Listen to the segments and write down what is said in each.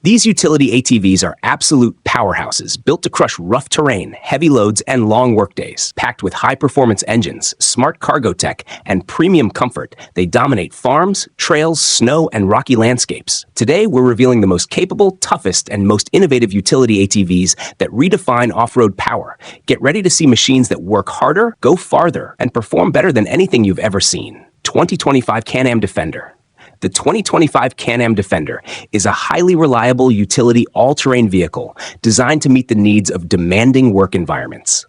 These utility ATVs are absolute powerhouses built to crush rough terrain, heavy loads, and long workdays. Packed with high-performance engines, smart cargo tech, and premium comfort, they dominate farms, trails, snow, and rocky landscapes. Today, we're revealing the most capable, toughest, and most innovative utility ATVs that redefine off-road power. Get ready to see machines that work harder, go farther, and perform better than anything you've ever seen. 2025 Can-Am Defender. The 2025 Can-Am Defender is a highly reliable utility all-terrain vehicle designed to meet the needs of demanding work environments.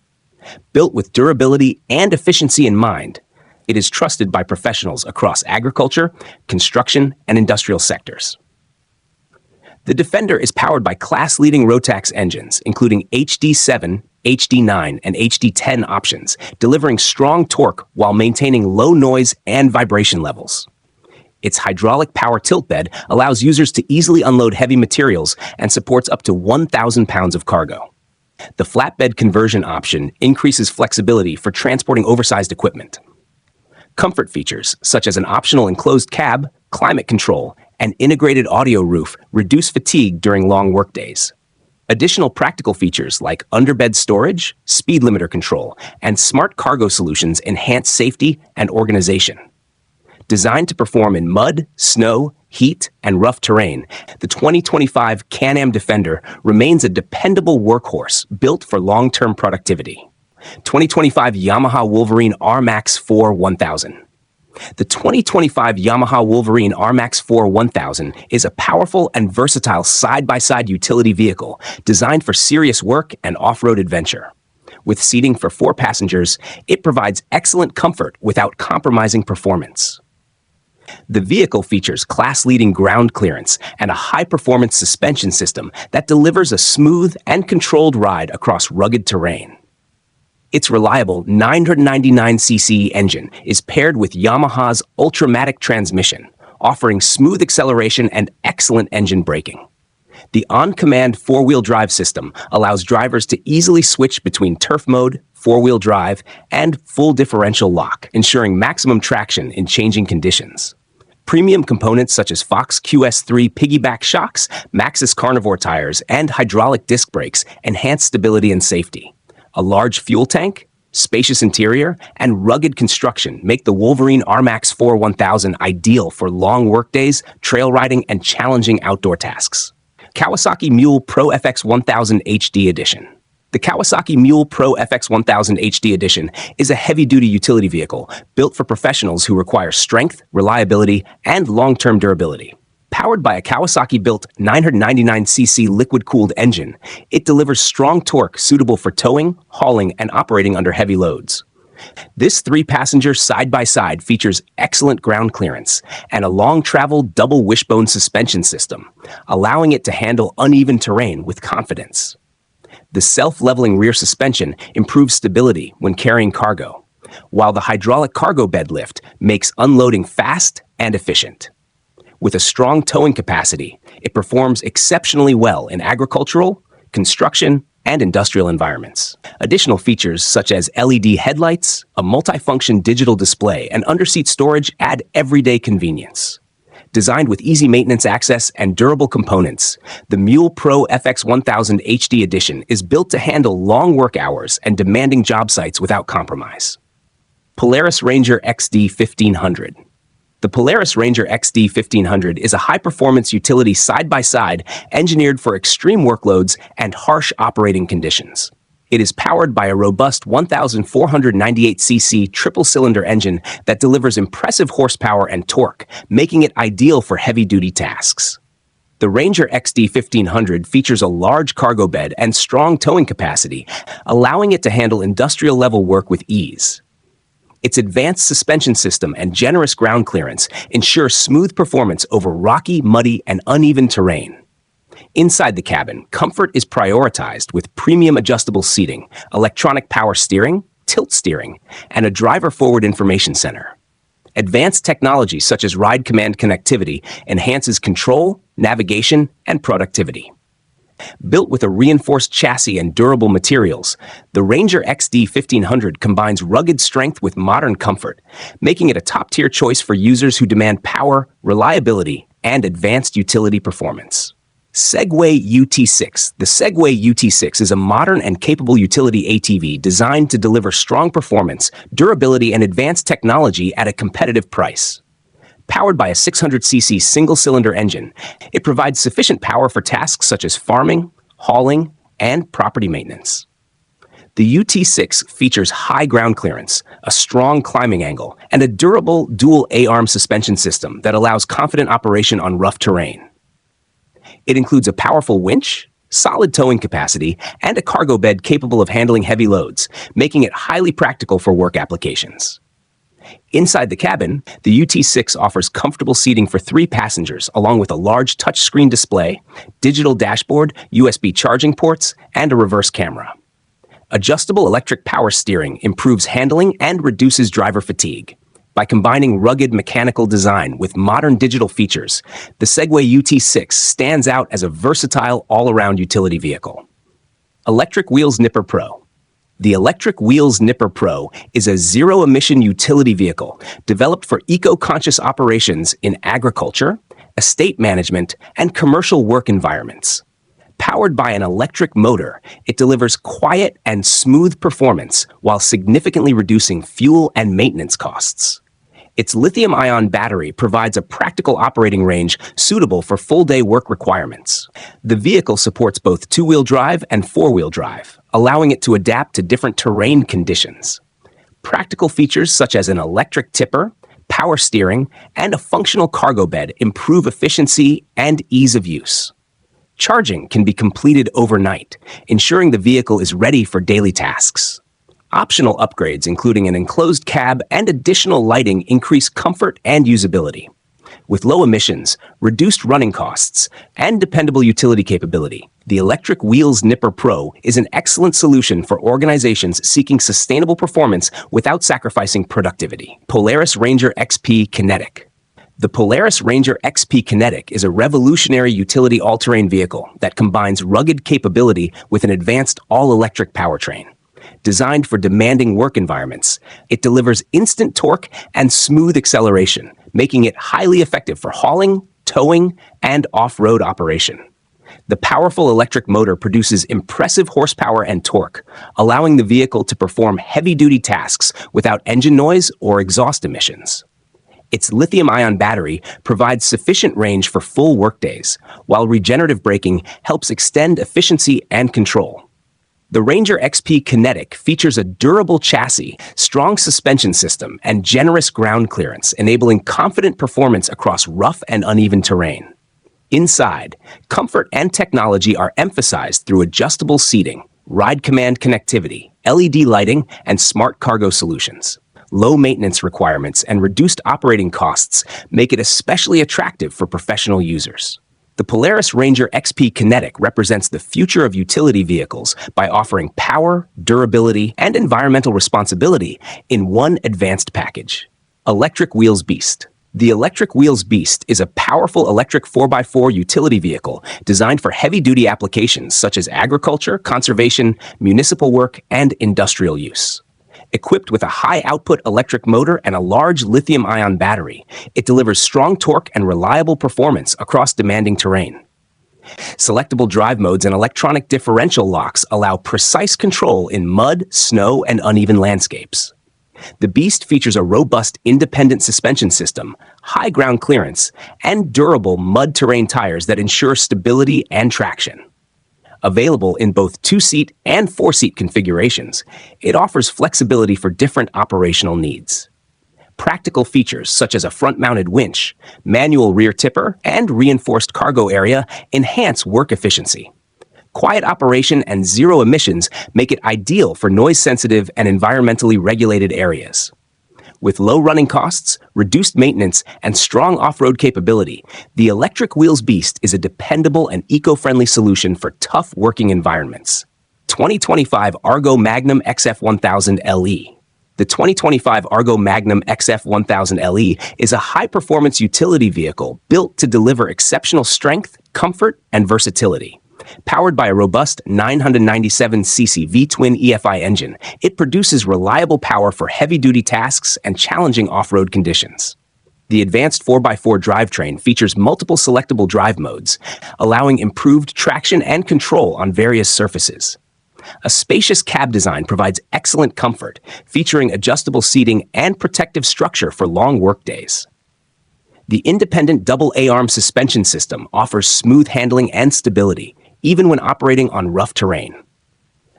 Built with durability and efficiency in mind, it is trusted by professionals across agriculture, construction, and industrial sectors. The Defender is powered by class-leading Rotax engines, including HD7, HD9, and HD10 options, delivering strong torque while maintaining low noise and vibration levels. Its hydraulic power tilt bed allows users to easily unload heavy materials and supports up to 1,000 pounds of cargo. The flatbed conversion option increases flexibility for transporting oversized equipment. Comfort features, such as an optional enclosed cab, climate control, and integrated audio roof, reduce fatigue during long workdays. Additional practical features like underbed storage, speed limiter control, and smart cargo solutions enhance safety and organization. Designed to perform in mud, snow, heat, and rough terrain, the 2025 Can-Am Defender remains a dependable workhorse built for long-term productivity. 2025 Yamaha Wolverine RMAX 1000. The 2025 Yamaha Wolverine RMAX 1000 is a powerful and versatile side-by-side utility vehicle designed for serious work and off-road adventure. With seating for 4 passengers, it provides excellent comfort without compromising performance. The vehicle features class-leading ground clearance and a high-performance suspension system that delivers a smooth and controlled ride across rugged terrain. Its reliable 999cc engine is paired with Yamaha's Ultramatic transmission, offering smooth acceleration and excellent engine braking. The on-command 4-wheel drive system allows drivers to easily switch between turf mode, 4-wheel drive, and full differential lock, ensuring maximum traction in changing conditions. Premium components such as Fox QS3 piggyback shocks, Maxxis carnivore tires, and hydraulic disc brakes enhance stability and safety. A large fuel tank, spacious interior, and rugged construction make the Wolverine RMAX 1000 ideal for long workdays, trail riding, and challenging outdoor tasks. Kawasaki Mule Pro FX1000 HD Edition. The Kawasaki Mule Pro FX1000 HD Edition is a heavy-duty utility vehicle built for professionals who require strength, reliability, and long-term durability. Powered by a Kawasaki-built 999cc liquid-cooled engine, it delivers strong torque suitable for towing, hauling, and operating under heavy loads. This 3-passenger side-by-side features excellent ground clearance and a long-travel double wishbone suspension system, allowing it to handle uneven terrain with confidence. The self-leveling rear suspension improves stability when carrying cargo, while the hydraulic cargo bed lift makes unloading fast and efficient. With a strong towing capacity, it performs exceptionally well in agricultural, construction, and industrial environments. Additional features such as LED headlights, a multifunction digital display, and underseat storage add everyday convenience. Designed with easy maintenance access and durable components, the Mule Pro FX1000 HD Edition is built to handle long work hours and demanding job sites without compromise. Polaris Ranger XD 1500. The Polaris Ranger XD 1500 is a high-performance utility side-by-side engineered for extreme workloads and harsh operating conditions. It is powered by a robust 1,498cc triple-cylinder engine that delivers impressive horsepower and torque, making it ideal for heavy-duty tasks. The Ranger XD 1500 features a large cargo bed and strong towing capacity, allowing it to handle industrial-level work with ease. Its advanced suspension system and generous ground clearance ensure smooth performance over rocky, muddy, and uneven terrain. Inside the cabin, comfort is prioritized with premium adjustable seating, electronic power steering, tilt steering, and a driver-forward information center. Advanced technology such as ride command connectivity enhances control, navigation, and productivity. Built with a reinforced chassis and durable materials, the Ranger XD 1500 combines rugged strength with modern comfort, making it a top-tier choice for users who demand power, reliability, and advanced utility performance. Segway UT6. The Segway UT6 is a modern and capable utility ATV designed to deliver strong performance, durability, and advanced technology at a competitive price. Powered by a 600cc single-cylinder engine, it provides sufficient power for tasks such as farming, hauling, and property maintenance. The UT6 features high ground clearance, a strong climbing angle, and a durable dual A-arm suspension system that allows confident operation on rough terrain. It includes a powerful winch, solid towing capacity, and a cargo bed capable of handling heavy loads, making it highly practical for work applications. Inside the cabin, the UT6 offers comfortable seating for 3 passengers, along with a large touchscreen display, digital dashboard, USB charging ports, and a reverse camera. Adjustable electric power steering improves handling and reduces driver fatigue. By combining rugged mechanical design with modern digital features, the Segway UT6 stands out as a versatile all-around utility vehicle. Electric Wheels Nipper Pro. The Electric Wheels Nipper Pro is a zero-emission utility vehicle developed for eco-conscious operations in agriculture, estate management, and commercial work environments. Powered by an electric motor, it delivers quiet and smooth performance while significantly reducing fuel and maintenance costs. Its lithium-ion battery provides a practical operating range suitable for full-day work requirements. The vehicle supports both 2-wheel drive and 4-wheel drive, allowing it to adapt to different terrain conditions. Practical features such as an electric tipper, power steering, and a functional cargo bed improve efficiency and ease of use. Charging can be completed overnight, ensuring the vehicle is ready for daily tasks. Optional upgrades, including an enclosed cab and additional lighting, increase comfort and usability. With low emissions, reduced running costs, and dependable utility capability, the Electric Wheels Nipper Pro is an excellent solution for organizations seeking sustainable performance without sacrificing productivity. Polaris Ranger XP Kinetic. The Polaris Ranger XP Kinetic is a revolutionary utility all-terrain vehicle that combines rugged capability with an advanced all-electric powertrain. Designed for demanding work environments, it delivers instant torque and smooth acceleration, making it highly effective for hauling, towing, and off-road operation. The powerful electric motor produces impressive horsepower and torque, allowing the vehicle to perform heavy-duty tasks without engine noise or exhaust emissions. Its lithium-ion battery provides sufficient range for full workdays, while regenerative braking helps extend efficiency and control. The Ranger XP Kinetic features a durable chassis, strong suspension system, and generous ground clearance, enabling confident performance across rough and uneven terrain. Inside, comfort and technology are emphasized through adjustable seating, ride command connectivity, LED lighting, and smart cargo solutions. Low maintenance requirements and reduced operating costs make it especially attractive for professional users. The Polaris Ranger XP Kinetic represents the future of utility vehicles by offering power, durability, and environmental responsibility in one advanced package. Electric Wheels Beast. The Electric Wheels Beast is a powerful electric 4x4 utility vehicle designed for heavy-duty applications such as agriculture, conservation, municipal work, and industrial use. Equipped with a high-output electric motor and a large lithium-ion battery, it delivers strong torque and reliable performance across demanding terrain. Selectable drive modes and electronic differential locks allow precise control in mud, snow, and uneven landscapes. The Beast features a robust independent suspension system, high ground clearance, and durable mud terrain tires that ensure stability and traction. Available in both 2-seat and 4-seat configurations, it offers flexibility for different operational needs. Practical features such as a front-mounted winch, manual rear tipper, and reinforced cargo area enhance work efficiency. Quiet operation and zero emissions make it ideal for noise-sensitive and environmentally regulated areas. With low running costs, reduced maintenance, and strong off-road capability, the Electric Wheels Beast is a dependable and eco-friendly solution for tough working environments. 2025 Argo Magnum XF1000 LE. The 2025 Argo Magnum XF1000 LE is a high-performance utility vehicle built to deliver exceptional strength, comfort, and versatility. Powered by a robust 997cc V-twin EFI engine, it produces reliable power for heavy-duty tasks and challenging off-road conditions. The advanced 4x4 drivetrain features multiple selectable drive modes, allowing improved traction and control on various surfaces. A spacious cab design provides excellent comfort, featuring adjustable seating and protective structure for long workdays. The independent double A-arm suspension system offers smooth handling and stability, even when operating on rough terrain.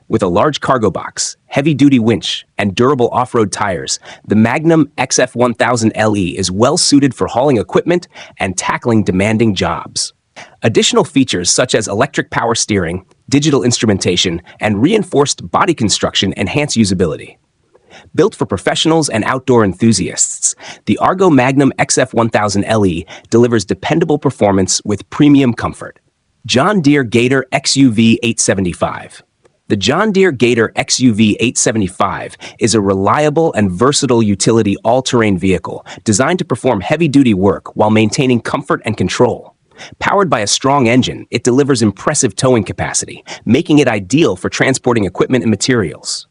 With a large cargo box, heavy-duty winch, and durable off-road tires, the Magnum XF1000 LE is well-suited for hauling equipment and tackling demanding jobs. Additional features such as electric power steering, digital instrumentation, and reinforced body construction enhance usability. Built for professionals and outdoor enthusiasts, the Argo Magnum XF1000 LE delivers dependable performance with premium comfort. John Deere Gator XUV 875. The John Deere Gator XUV 875 is a reliable and versatile utility all-terrain vehicle designed to perform heavy-duty work while maintaining comfort and control. Powered by a strong engine, it delivers impressive towing capacity, making it ideal for transporting equipment and materials.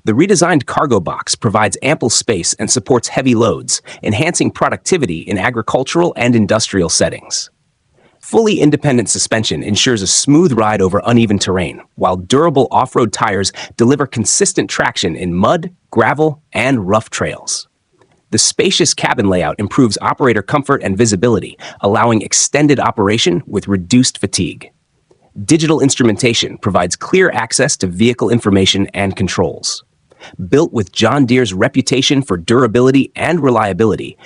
The redesigned cargo box provides ample space and supports heavy loads, enhancing productivity in agricultural and industrial settings. Fully independent suspension ensures a smooth ride over uneven terrain, while durable off-road tires deliver consistent traction in mud, gravel, and rough trails. The spacious cabin layout improves operator comfort and visibility, allowing extended operation with reduced fatigue. Digital instrumentation provides clear access to vehicle information and controls. Built with John Deere's reputation for durability and reliability,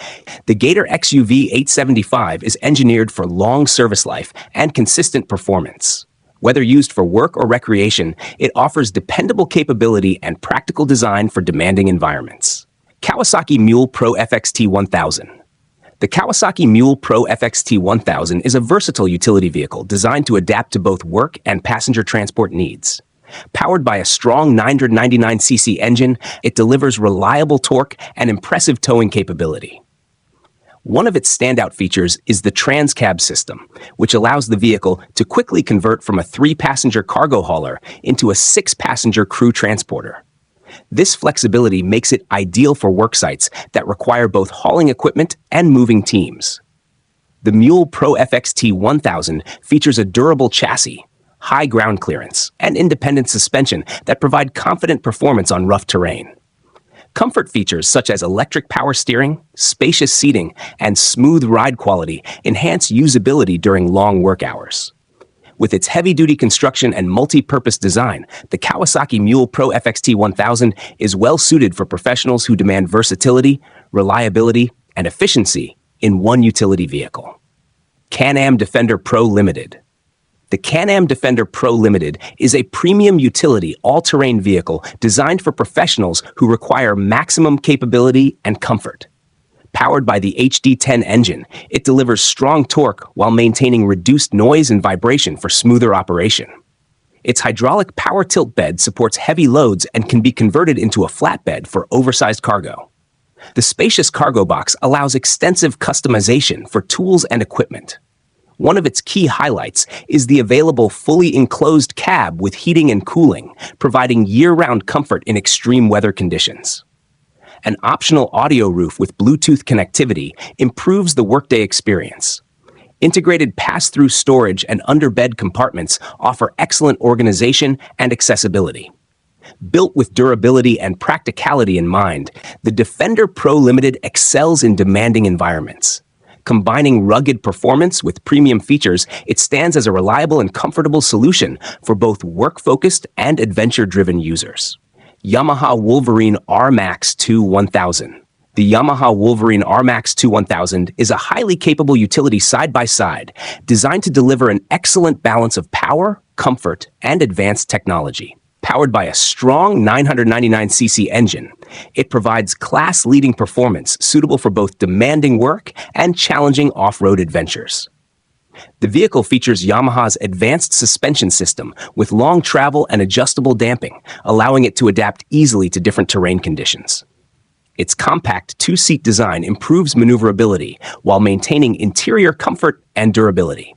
the Gator XUV 875 is engineered for long service life and consistent performance. Whether used for work or recreation, it offers dependable capability and practical design for demanding environments. Kawasaki Mule Pro FX1000. The Kawasaki Mule Pro FX1000 is a versatile utility vehicle designed to adapt to both work and passenger transport needs. Powered by a strong 999cc engine, it delivers reliable torque and impressive towing capability. One of its standout features is the Transcab system, which allows the vehicle to quickly convert from a 3-passenger cargo hauler into a 6-passenger crew transporter. This flexibility makes it ideal for work sites that require both hauling equipment and moving teams. The Mule Pro FX1000 features a durable chassis, high ground clearance, and independent suspension that provide confident performance on rough terrain. Comfort features such as electric power steering, spacious seating, and smooth ride quality enhance usability during long work hours. With its heavy-duty construction and multi-purpose design, the Kawasaki Mule Pro FX1000 is well-suited for professionals who demand versatility, reliability, and efficiency in one utility vehicle. Can-Am Defender Pro Limited. The Can-Am Defender Pro Limited is a premium utility all-terrain vehicle designed for professionals who require maximum capability and comfort. Powered by the HD10 engine, it delivers strong torque while maintaining reduced noise and vibration for smoother operation. Its hydraulic power tilt bed supports heavy loads and can be converted into a flatbed for oversized cargo. The spacious cargo box allows extensive customization for tools and equipment. One of its key highlights is the available fully enclosed cab with heating and cooling, providing year-round comfort in extreme weather conditions. An optional audio roof with Bluetooth connectivity improves the workday experience. Integrated pass-through storage and under-bed compartments offer excellent organization and accessibility. Built with durability and practicality in mind, the Defender Pro Limited excels in demanding environments. Combining rugged performance with premium features, it stands as a reliable and comfortable solution for both work-focused and adventure-driven users. Yamaha Wolverine RMAX 1000. The Yamaha Wolverine RMAX 1000 is a highly capable utility side-by-side, designed to deliver an excellent balance of power, comfort, and advanced technology. Powered by a strong 999cc engine, it provides class-leading performance suitable for both demanding work and challenging off-road adventures. The vehicle features Yamaha's advanced suspension system with long travel and adjustable damping, allowing it to adapt easily to different terrain conditions. Its compact 2-seat design improves maneuverability while maintaining interior comfort and durability.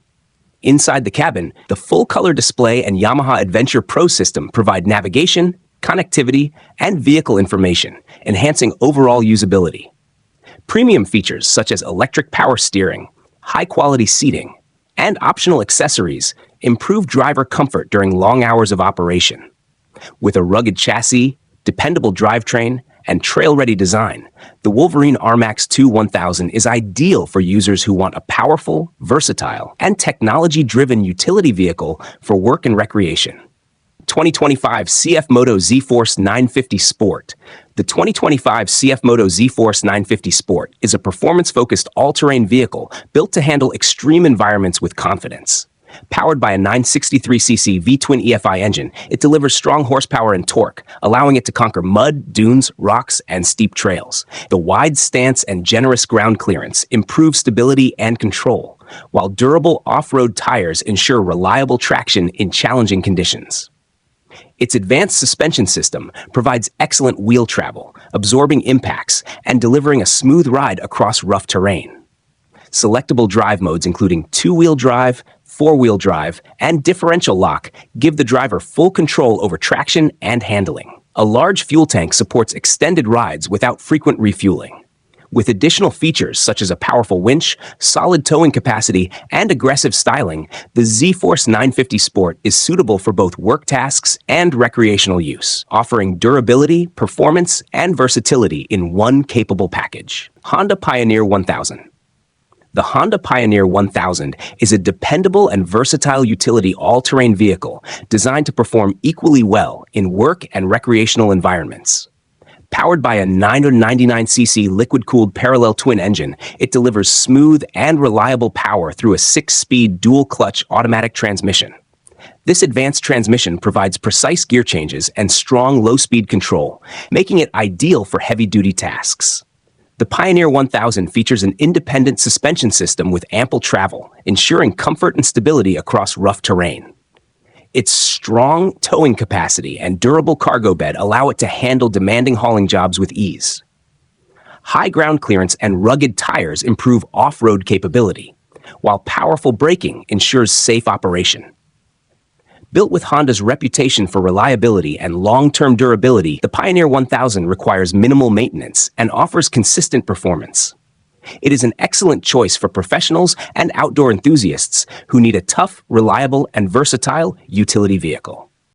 Inside the cabin, the full-color display and Yamaha Adventure Pro system provide navigation, connectivity, and vehicle information, enhancing overall usability. Premium features such as electric power steering, high-quality seating, and optional accessories improve driver comfort during long hours of operation. With a rugged chassis, dependable drivetrain, and trail-ready design, the Wolverine RMAX 1000 is ideal for users who want a powerful, versatile, and technology-driven utility vehicle for work and recreation. 2025 CF Moto Z-Force 950 Sport. The 2025 CF Moto Z-Force 950 Sport is a performance-focused all-terrain vehicle built to handle extreme environments with confidence. Powered by a 963cc V-twin EFI engine, it delivers strong horsepower and torque, allowing it to conquer mud, dunes, rocks, and steep trails. The wide stance and generous ground clearance improve stability and control, while durable off-road tires ensure reliable traction in challenging conditions. Its advanced suspension system provides excellent wheel travel, absorbing impacts and delivering a smooth ride across rough terrain. Selectable drive modes including two-wheel drive, four-wheel drive, and differential lock give the driver full control over traction and handling. A large fuel tank supports extended rides without frequent refueling. With additional features such as a powerful winch, solid towing capacity, and aggressive styling, the Z-Force 950 Sport is suitable for both work tasks and recreational use, offering durability, performance, and versatility in one capable package. Honda Pioneer 1000. The Honda Pioneer 1000 is a dependable and versatile utility all-terrain vehicle designed to perform equally well in work and recreational environments. Powered by a 999cc liquid-cooled parallel twin engine, it delivers smooth and reliable power through a 6-speed dual-clutch automatic transmission. This advanced transmission provides precise gear changes and strong low-speed control, making it ideal for heavy-duty tasks. The Pioneer 1000 features an independent suspension system with ample travel, ensuring comfort and stability across rough terrain. Its strong towing capacity and durable cargo bed allow it to handle demanding hauling jobs with ease. High ground clearance and rugged tires improve off-road capability, while powerful braking ensures safe operation. Built with Honda's reputation for reliability and long-term durability, the Pioneer 1000 requires minimal maintenance and offers consistent performance. It is an excellent choice for professionals and outdoor enthusiasts who need a tough, reliable, and versatile utility vehicle.